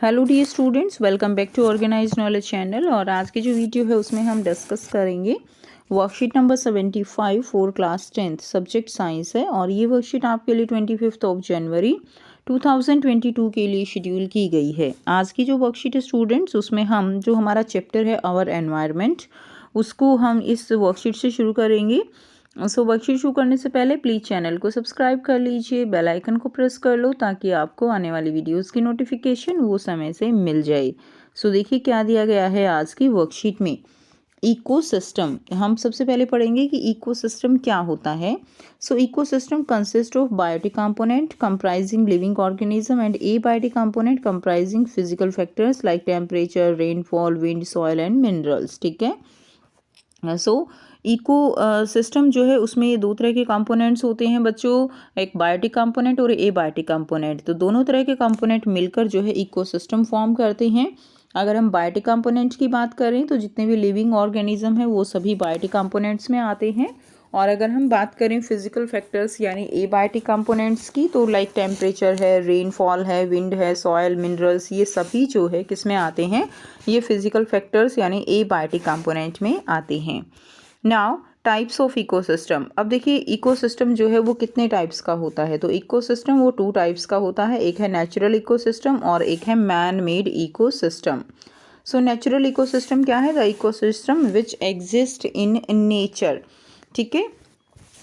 Hello dear students, welcome back to organize knowledge channel. और आज की जो वीडियो है उसमें हम डिस्कस करेंगे worksheet number 75 for class 10th subject science है। और ये वर्कशीट आपके लिए 25 जनवरी 2022 के लिए शेड्यूल की गई है। आज की जो वर्कशीट है स्टूडेंट्स, उसमें हम जो हमारा चैप्टर है आवर एनवायरनमेंट, उसको हम इस वर्कशीट से शुरू करेंगे। सो वर्कशीट शुरू करने से पहले प्लीज़ चैनल को सब्सक्राइब कर लीजिए, बेल आइकन को प्रेस कर लो ताकि आपको आने वाली वीडियोस की नोटिफिकेशन वो समय से मिल जाए। सो देखिए क्या दिया गया है आज की वर्कशीट में। इकोसिस्टम, हम सबसे पहले पढ़ेंगे कि इकोसिस्टम क्या होता है। So ecosystem consist of biotic component comprising living organism and abiotic component comprising physical factors like temperature, rainfall, wind, soil and minerals. ठीक है। सो इको सिस्टम जो है उसमें दो तरह के कंपोनेंट्स होते हैं बच्चों, एक बायोटिक कंपोनेंट और एबायोटिक कंपोनेंट। तो दोनों तरह के कंपोनेंट मिलकर जो है इकोसिस्टम फॉर्म करते हैं। अगर हम बायोटिक कंपोनेंट्स की बात करें तो जितने भी लिविंग ऑर्गेनिज्म है वो सभी बायोटिक कंपोनेंट्स में आते हैं। और अगर हम बात करें फिजिकल फैक्टर्स यानी एबायोटिक कंपोनेंट्स की, तो लाइक टेम्परेचर है, रेनफॉल है, विंड है, सॉयल, मिनरल्स, ये सभी जो है किस में आते हैं, ये फिजिकल फैक्टर्स यानी एबायोटिक कंपोनेंट में आते हैं। Now types of ecosystem. अब देखिए इकोसिस्टम जो है वो कितने टाइप्स का होता है। तो इकोसिस्टम वो टू टाइप्स का होता है, एक है नेचुरल इकोसिस्टम और एक है man made ecosystem. So natural ecosystem क्या है? The ecosystem which exist in nature. ठीक है,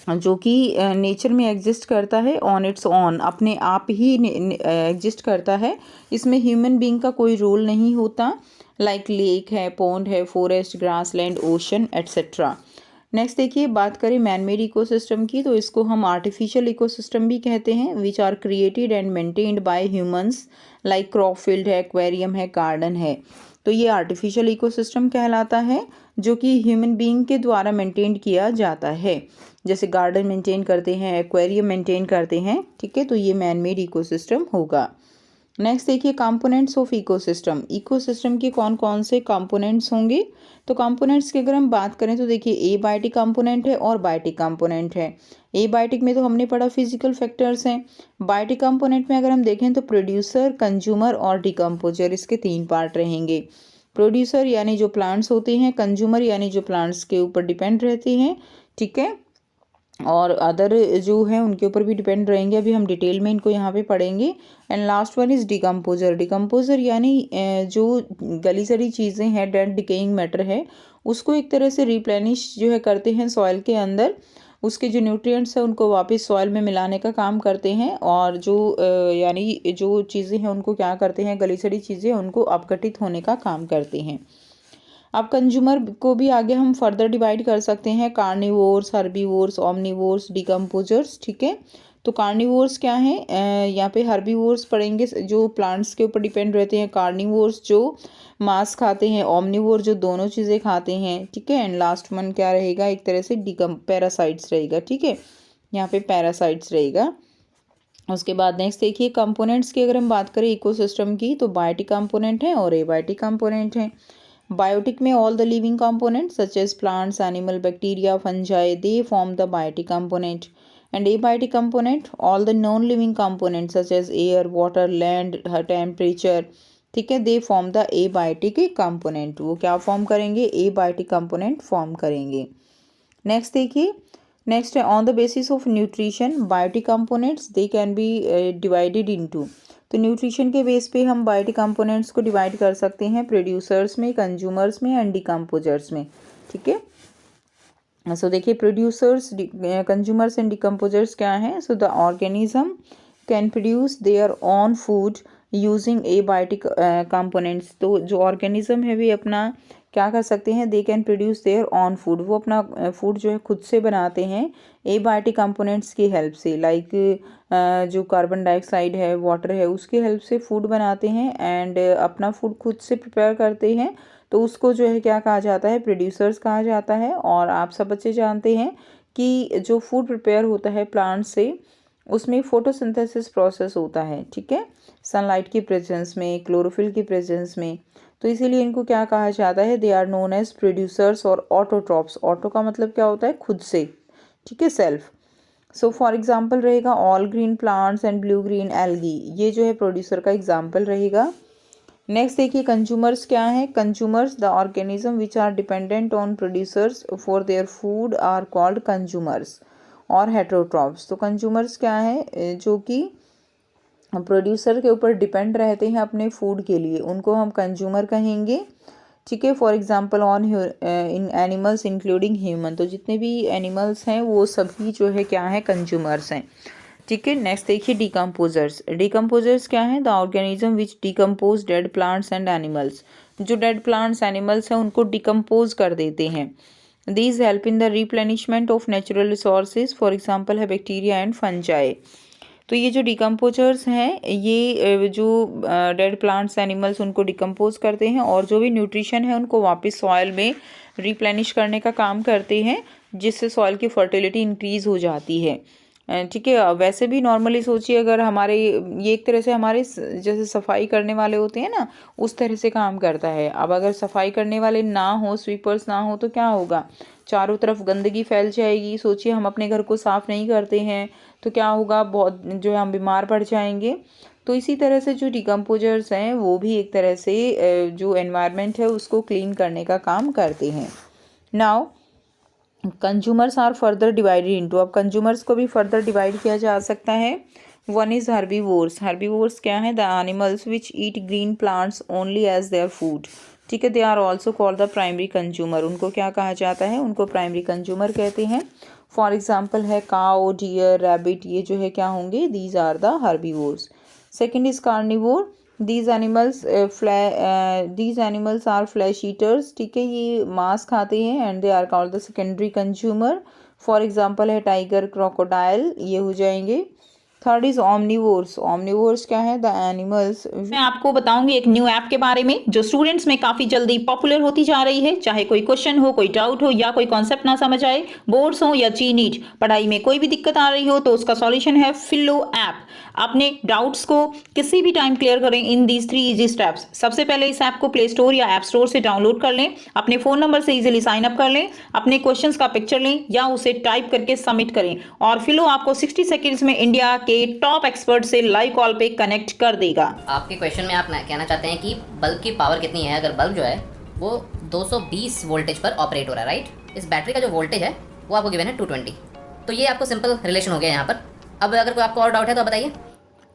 जो कि नेचर में एग्जिस्ट करता है ऑन इट्स ऑन, अपने आप ही एग्जिस्ट करता है। इसमें ह्यूमन बीइंग का कोई रोल नहीं होता। लाइक लेक है, पॉन्ड है, forest, grassland, ocean etcetera. Next देखिए, बात करें मैन मेड इकोसिस्टम की, तो इसको हम आर्टिफिशियल इकोसिस्टम भी कहते हैं, which are created and maintained by humans. Like crop field है, एक्वेरियम है, गार्डन है। तो ये आर्टिफिशियल इकोसिस्टम कहलाता है, जो कि ह्यूमन बीइंग के द्वारा मेंटेन किया जाता है। जैसे गार्डन मेंटेन करते हैं, एक्वेरियम मेंटेन करते हैं। ठीक है, तो ये मैन मेड इकोसिस्टम होगा। नेक्स्ट देखिए, कंपोनेंट्स ऑफ इकोसिस्टम। इकोसिस्टम के कौन कौन से कंपोनेंट्स होंगे? तो कंपोनेंट्स की अगर हम बात करें तो देखिए एबायोटिक कंपोनेंट है और बायोटिक कंपोनेंट है। एबायोटिक में तो हमने पढ़ा फिजिकल फैक्टर्स हैं। बायोटिक कंपोनेंट में अगर हम देखें तो प्रोड्यूसर, कंज्यूमर और डिकम्पोजर, इसके तीन पार्ट रहेंगे। प्रोड्यूसर यानी जो प्लांट्स होते हैं, कंज्यूमर यानी जो प्लांट्स के ऊपर डिपेंड रहते हैं। ठीक है, और अदर जो है उनके ऊपर भी डिपेंड रहेंगे। अभी हम डिटेल में इनको यहाँ पे पढ़ेंगे। And last one is decomposer. Decomposer यानी जो गली सड़ी चीज़ें हैं, डेड डिकेइंग मैटर है, उसको एक तरह से रिप्लेनिश जो है करते हैं सॉइल के अंदर। उसके जो न्यूट्रिएंट्स हैं उनको वापस सॉइल में मिलाने का काम करते हैं। और जो यानी जो चीज़ें हैं उनको क्या करते हैं, गली सड़ी चीज़ें उनको अपघटित होने का काम करते हैं। अब कंज्यूमर को भी आगे हम फर्दर डिवाइड कर सकते हैं, कार्निवोर्स, हर्बीवोर्स, ओमनिवोर्स, डिकम्पोजर्स। ठीक है, तो कार्निवोर्स क्या है, यहाँ पे हर्बीवोर्स पढ़ेंगे जो प्लांट्स के ऊपर डिपेंड रहते हैं, कार्निवोर्स जो मांस खाते हैं, ओमनिवोर जो दोनों चीज़ें खाते हैं। ठीक है, एंड लास्ट वन क्या रहेगा, एक तरह से पैरासाइट्स रहेगा। ठीक है, यहाँ पे पैरासाइट्स रहेगा। उसके बाद नेक्स्ट देखिए, कंपोनेंट्स की अगर हम बात करें इकोसिस्टम की, तो बायोटिक कंपोनेंट है और एबायोटिक कंपोनेंट है। बायोटिक में all the living components such as plants, animal, bacteria, fungi, they form the biotic component. And abiotic component all the non living components such as air, water, land, temperature. ठीक है, they form the abiotic component. वो क्या form करेंगे? Abiotic component form करेंगे। Next देखिए, next है on the basis of nutrition biotic components they can be divided into. तो nutrition के बेस पे हम बायोटिक कंपोनेंट्स को डिवाइड कर सकते हैं प्रोड्यूसर्स में, कंज्यूमर्स में एंड डिकम्पोजर्स में। ठीक है, सो देखिए प्रोड्यूसर्स, कंज्यूमर्स एंड डिकम्पोजर्स क्या हैं? So the organism can produce their own food using abiotic components. तो जो ऑर्गेनिज्म है वे अपना क्या कर सकते हैं? They can produce their own food, वो अपना फूड जो है खुद से बनाते हैं एबायोटिक कंपोनेंट्स की हेल्प से। लाइक जो कार्बन डाइऑक्साइड है, वाटर है, उसकी हेल्प से फूड बनाते हैं एंड अपना फूड खुद से प्रिपेयर करते हैं। तो उसको जो है क्या कहा जाता है? प्रोड्यूसर्स कहा जाता है। और आप सब बच्चे जानते हैं कि जो फूड प्रिपेयर होता है प्लांट से, उसमें फोटोसिंथेसिस प्रोसेस होता है। ठीक है, सनलाइट की प्रेजेंस में, क्लोरोफिल की प्रेजेंस में। तो इसीलिए इनको क्या कहा जाता है? They are known as producers और ऑटोट्रॉप्स। ऑटो का मतलब क्या होता है? खुद से। ठीक है, सेल्फ। सो फॉर एग्जाम्पल रहेगा all green plants and blue green algae, ये जो है प्रोड्यूसर का एग्जाम्पल रहेगा। नेक्स्ट देखिए कंज्यूमर्स क्या है। Consumers the organism which are dependent on producers for their food are called consumers और हेटेरोट्रॉफ्स। तो कंज्यूमर्स क्या है, जो कि प्रोड्यूसर के ऊपर डिपेंड रहते हैं अपने फूड के लिए, उनको हम कंज्यूमर कहेंगे। ठीक है, for example on in animals including human. तो जितने भी एनिमल्स हैं वो सभी जो है क्या है, कंज्यूमर्स हैं। ठीक है, नेक्स्ट देखिए डिकम्पोजर्स। डिकम्पोजर्स क्या है, the organism which decompose dead plants and animals. जो डेड प्लांट्स एनिमल्स हैं उनको डिकम्पोज कर देते हैं। These help in the replenishment of natural resources, for example है बैक्टीरिया एंड फंजाई। तो ये जो डिकम्पोजर्स हैं ये जो डेड प्लांट्स एनिमल्स उनको डिकम्पोज करते हैं और जो भी न्यूट्रिशन है उनको वापस सॉइल में रिप्लेनिश करने का काम करते हैं, जिससे सॉइल की फर्टिलिटी इंक्रीज हो जाती है। ठीक है, वैसे भी नॉर्मली सोचिए अगर हमारे ये एक तरह से हमारे जैसे सफाई करने वाले होते हैं ना, उस तरह से काम करता है। अब अगर सफाई करने वाले ना हो, स्वीपर्स ना हो, तो क्या होगा, चारों तरफ गंदगी फैल जाएगी। सोचिए हम अपने घर को साफ़ नहीं करते हैं तो क्या होगा, बहुत जो है हम बीमार पड़ जाएंगे। तो इसी तरह से जो डिकम्पोजर्स हैं वो भी एक तरह से जो एनवायरनमेंट है उसको क्लीन करने का काम करते हैं। Now consumers are further divided into. अब कंज्यूमर्स को भी फर्दर डिवाइड किया जा सकता है। One is herbivores. हर्बीवोर्स क्या है, the animals which eat green plants only as their food. ठीक है, they are also called the primary consumer. उनको क्या कहा जाता है, उनको प्राइमरी कंज्यूमर कहते हैं। फॉर एग्जाम्पल है काओ, डियर, रैबिट, ये जो है क्या होंगे, these are the herbivores. Second is carnivore. These animals are flesh eaters. ठीक है, ये मांस खाते हैं and they are called the secondary consumer. For example है टाइगर, क्रोकोडाइल, ये हो जाएंगे। Third is omnivores. ओमनिवोर्स क्या है, द एनिमल्स। मैं आपको बताऊंगी एक न्यू ऐप के बारे में जो स्टूडेंट्स में काफी जल्दी पॉपुलर होती जा रही है। चाहे कोई क्वेश्चन हो, कोई डाउट हो या कोई कॉन्सेप्ट ना समझ आए, बोर्ड्स हो या जी नीट, पढ़ाई में कोई भी दिक्कत आ रही हो, तो उसका सॉल्यूशन है फिलो ऐप। अपने डाउट्स को किसी भी टाइम क्लियर करें इन दीज 3 इजी स्टेप्स। सबसे पहले इस ऐप को प्ले स्टोर या ऐप स्टोर से डाउनलोड कर लें, अपने फोन नंबर से इजीली साइन अप कर लें, अपने क्वेश्चंस का पिक्चर लें या उसे टाइप करके सबमिट करें और फिलो आपको 60 सेकंड्स में इंडिया के टॉप एक्सपर्ट से लाइव कॉल पे कनेक्ट कर देगा। आपके क्वेश्चन में आप कहना चाहते हैं कि बल्ब की पावर कितनी है। अगर बल्ब जो है वो 220 वोल्टेज पर ऑपरेट हो रहा है, राइट। इस बैटरी का जो वोल्टेज है वो आपको गिवन है 220। तो ये आपको सिंपल रिलेशन हो गया यहाँ पर। अब अगर कोई आपको और डाउट है तो बताइए।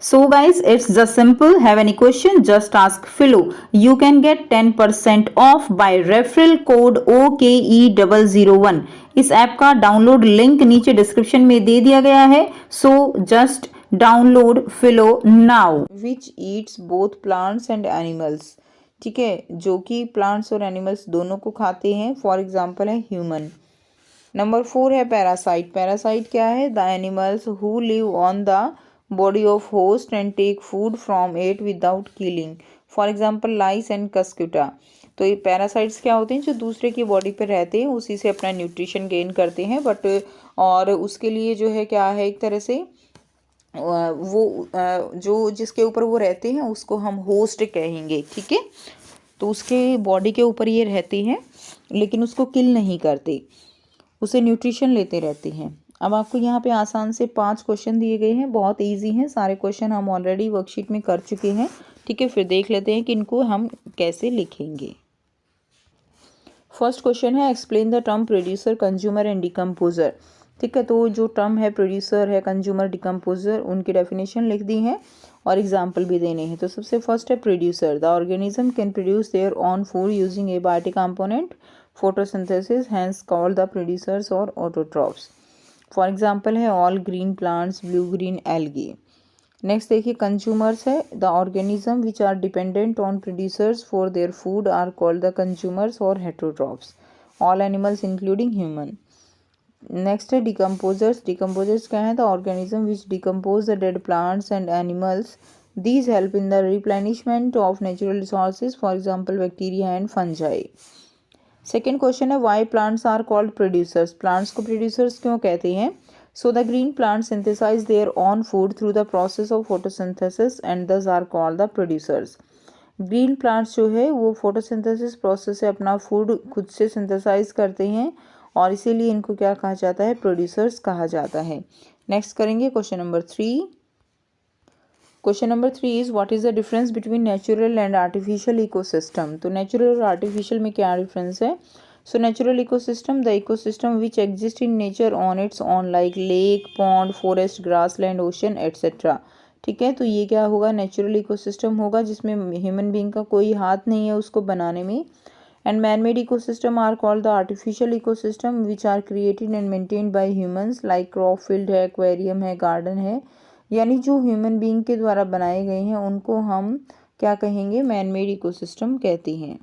So guys, it's just simple. Have any question? Just ask Philo. You can get 10% off by referral code OKE001. इस ऐप का डाउनलोड लिंक नीचे डिस्क्रिप्शन में दे दिया गया है। So just download Philo now. Which Yeats both plants and animals. ठीक है, जो कि प्लांट्स और एनिमल्स दोनों को खाते हैं। फॉर एग्जाम्पल है ह्यूमन। नंबर 4 है पैरासाइट। पैरासाइट क्या है, the animals who live on the body of host and take food from it without killing. For example lice and cuscuta. तो ये पैरासाइट्स क्या होते हैं, जो दूसरे की बॉडी पर रहते हैं, उसी से अपना न्यूट्रिशन गेन करते हैं, बट और उसके लिए जो है क्या है, एक तरह से वो जो जिसके ऊपर वो रहते हैं उसको हम होस्ट कहेंगे। ठीक है, तो उसके बॉडी के ऊपर ये रहते हैं लेकिन उसको किल नहीं करते, उसे न्यूट्रिशन लेते रहते हैं। अब आपको यहाँ पे आसान से 5 क्वेश्चन दिए गए हैं, बहुत इजी हैं सारे क्वेश्चन, हम ऑलरेडी वर्कशीट में कर चुके हैं। ठीक है, फिर देख लेते हैं कि इनको हम कैसे लिखेंगे। फर्स्ट क्वेश्चन है explain the term producer, consumer and decomposer. ठीक है, तो जो टर्म है प्रोड्यूसर है, कंज्यूमर, डिकम्पोजर, उनकी डेफिनेशन लिख दी है और एग्जाम्पल भी देने हैं। तो सबसे फर्स्ट है producer. The organism can produce their own food using abiotic component photosynthesis, hence called the producers or autotrophs. For example है all green plants, blue green algae. Next देखिए कंज्यूमर्स है, the organism which are dependent on producers for their food are called the consumers और heterotrophs, all animals including human. Next है decomposers. Decomposers क्या है, the organism which decompose the dead plants and animals, these help in the replenishment of natural resources, for example bacteria and fungi. Second question है why plants are called producers. Plants को producers क्यों कहते हैं। So the green plants synthesize their own food through the process of photosynthesis and thus are called the producers. Green plants जो है वो photosynthesis process से अपना फूड खुद से सिंथेसाइज करते हैं और इसीलिए इनको क्या कहा जाता है, प्रोड्यूसर्स कहा जाता है। नेक्स्ट करेंगे question number 3। Question number 3 is what is the difference between natural and artificial ecosystem. तो नेचुरल और आर्टिफिशियल में क्या डिफरेंस है। So natural ecosystem the ecosystem which exist in nature on it's on like lake, pond, forest, grassland, ocean etcetera. ठीक है, तो ये क्या होगा, नेचुरल इकोसिस्टम होगा जिसमें ह्यूमन बीइंग का कोई हाथ नहीं है उसको बनाने में। And man made ecosystem are called the artificial ecosystem which are created and maintained by humans like crop field है, एक्वेरियम है, गार्डन है। यानी जो ह्यूमन बीइंग के द्वारा बनाए गए हैं उनको हम क्या कहेंगे, मैन मेड इकोसिस्टम कहते हैं।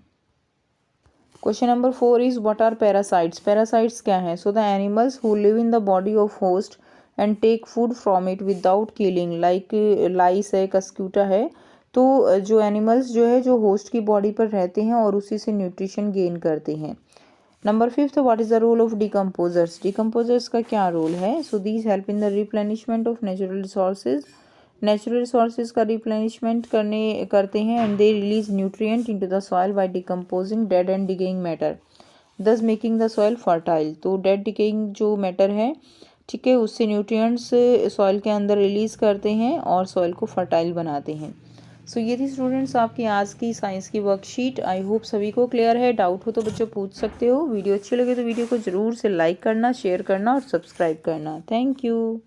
Question number 4 is what are parasites. Parasites क्या है। So the animals who live in the body of host and take food from it without killing, like lice है, कस्क्यूटा है। तो जो एनिमल्स जो है जो होस्ट की बॉडी पर रहते हैं और उसी से न्यूट्रिशन गेन करते हैं। Number 5, what is the role of decomposers. Decomposers का क्या रोल है। So these help in the replenishment of natural resources. Natural resources का रिप्लेनिशमेंट करते हैं and they release nutrient into the soil by decomposing dead and decaying matter, thus making the soil fertile. तो dead decaying जो matter है, ठीक है, उससे nutrients soil के अंदर रिलीज करते हैं और सॉइल को फर्टाइल बनाते हैं। सो ये थी स्टूडेंट्स आपकी आज की साइंस की वर्कशीट। आई होप सभी को क्लियर है। डाउट हो तो बच्चों पूछ सकते हो। वीडियो अच्छी लगे तो वीडियो को ज़रूर से लाइक करना, शेयर करना और सब्सक्राइब करना। Thank you.